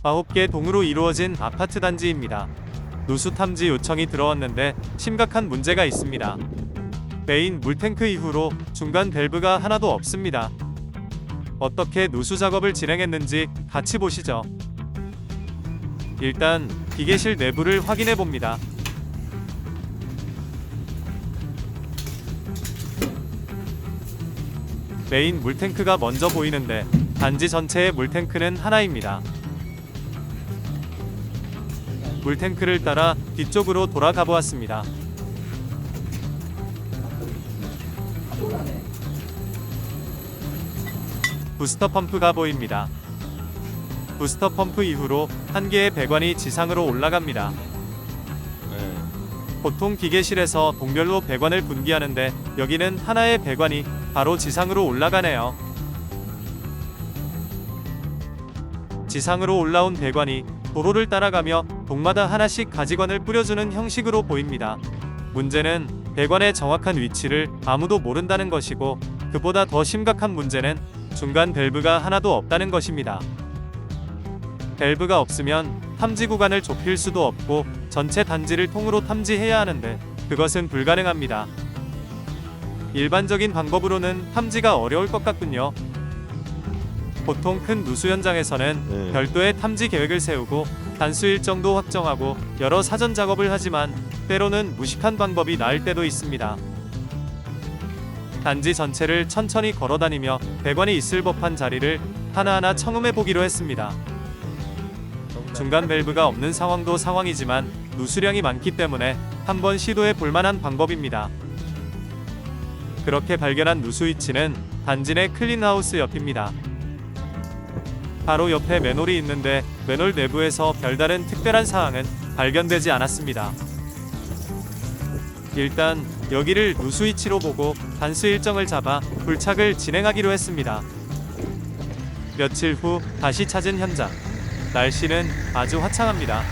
9개 동으로 이루어진 아파트 단지입니다. 누수 탐지 요청이 들어왔는데 심각한 문제가 있습니다. 메인 물탱크 이후로 중간 밸브가 하나도 없습니다. 어떻게 누수 작업을 진행했는지 같이 보시죠. 일단 기계실 내부를 확인해 봅니다. 메인 물탱크가 먼저 보이는데 단지 전체의 물탱크는 하나입니다. 물탱크를 따라 뒤쪽으로 돌아가 보았습니다. 부스터 펌프가 보입니다. 부스터 펌프 이후로 한 개의 배관이 지상으로 올라갑니다. 보통 기계실에서 동별로 배관을 분기하는데 여기는 하나의 배관이 바로 지상으로 올라가네요. 지상으로 올라온 배관이 도로를 따라가며 동마다 하나씩 가지관을 뿌려주는 형식으로 보입니다. 문제는 배관의 정확한 위치를 아무도 모른다는 것이고, 그보다 더 심각한 문제는 중간 밸브가 하나도 없다는 것입니다. 밸브가 없으면 탐지 구간을 좁힐 수도 없고 전체 단지를 통으로 탐지해야 하는데 그것은 불가능합니다. 일반적인 방법으로는 탐지가 어려울 것 같군요. 보통 큰 누수 현장에서는 별도의 탐지 계획을 세우고 단수 일정도 확정하고 여러 사전 작업을 하지만 때로는 무식한 방법이 나을 때도 있습니다. 단지 전체를 천천히 걸어다니며 배관이 있을 법한 자리를 하나하나 청음해 보기로 했습니다. 중간 밸브가 없는 상황도 상황이지만 누수량이 많기 때문에 한번 시도해 볼 만한 방법입니다. 그렇게 발견한 누수 위치는 단지 내 클린하우스 옆입니다. 바로 옆에 맨홀이 있는데 맨홀 내부에서 별다른 특별한 사항은 발견되지 않았습니다. 일단 여기를 누수 위치로 보고 단수 일정을 잡아 불착을 진행하기로 했습니다. 며칠 후 다시 찾은 현장. 날씨는 아주 화창합니다.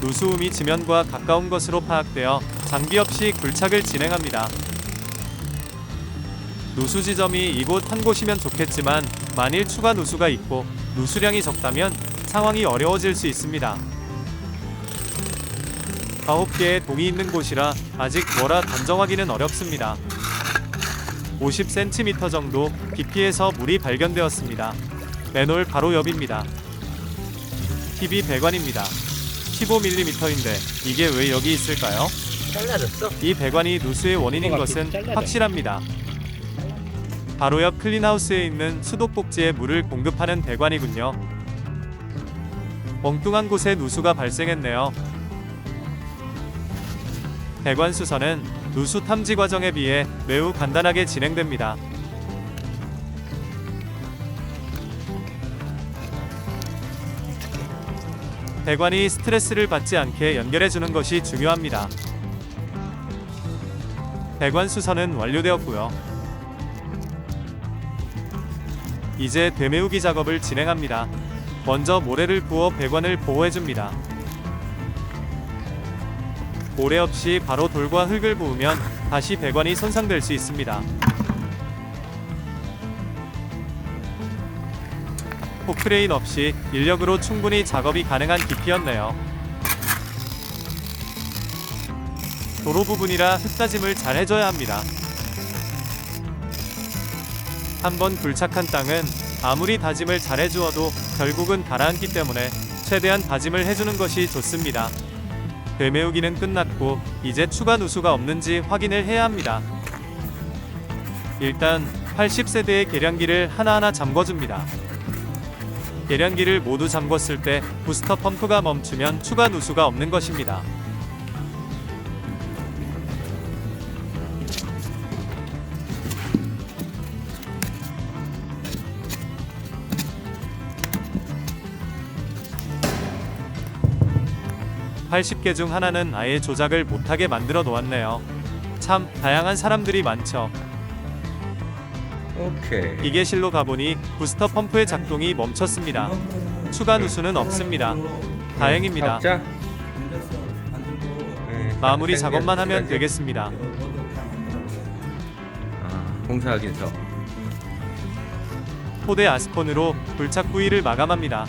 누수음이 지면과 가까운 것으로 파악되어 장비 없이 굴착을 진행합니다. 누수 지점이 이곳 한 곳이면 좋겠지만 만일 추가 누수가 있고 누수량이 적다면 상황이 어려워질 수 있습니다. 9개의 동이 있는 곳이라 아직 뭐라 단정하기는 어렵습니다. 50cm 정도 깊이에서 물이 발견되었습니다. 맨홀 바로 옆입니다. TV 배관입니다. 15mm인데 이게 왜 여기 있을까요? 잘라졌어? 이 배관이 누수의 원인인 것은 확실합니다. 바로 옆 클린하우스에 있는 수도꼭지에 물을 공급하는 배관이군요. 엉뚱한 곳에 누수가 발생했네요. 배관 수선은 누수 탐지 과정에 비해 매우 간단하게 진행됩니다. 배관이 스트레스를 받지 않게 연결해주는 것이 중요합니다. 배관 수선은 완료되었고요. 이제 되메우기 작업을 진행합니다. 먼저 모래를 부어 배관을 보호해줍니다. 모래 없이 바로 돌과 흙을 부으면 다시 배관이 손상될 수 있습니다. 포크레인 없이 인력으로 충분히 작업이 가능한 깊이였네요. 도로 부분이라 흙다짐을 잘 해줘야 합니다. 한번 굴착한 땅은 아무리 다짐을 잘 해주어도 결국은 가라앉기 때문에 최대한 다짐을 해주는 것이 좋습니다. 되메우기는 끝났고 이제 추가 누수가 없는지 확인을 해야 합니다. 일단 80세대의 계량기를 하나하나 잠궈줍니다. 계량기를 모두 잠궜을 때 부스터 펌프가 멈추면 추가 누수가 없는 것입니다. (80개) 중 하나는 아예 조작을 못하게 만들어 놓았네요. 참 다양한 사람들이 많죠. 오케이. 기계실로 가보니 부스터 펌프의 작동이 멈췄습니다. 추가 누수는 없습니다. 다행입니다. 잡자. 마무리 작업만 하면 되겠습니다. 공사하기서 포대 아스콘으로 불착 부위를 마감합니다.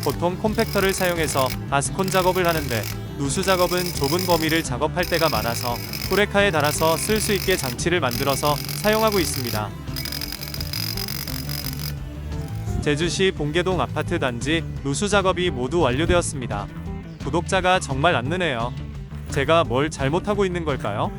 보통 콤팩터를 사용해서 아스콘 작업을 하는데 누수 작업은 좁은 범위를 작업할 때가 많아서 토레카에 달아서 쓸 수 있게 장치를 만들어서 사용하고 있습니다. 제주시 봉계동 아파트 단지 누수 작업이 모두 완료되었습니다. 구독자가 정말 안 느네요. 제가 뭘 잘못하고 있는 걸까요?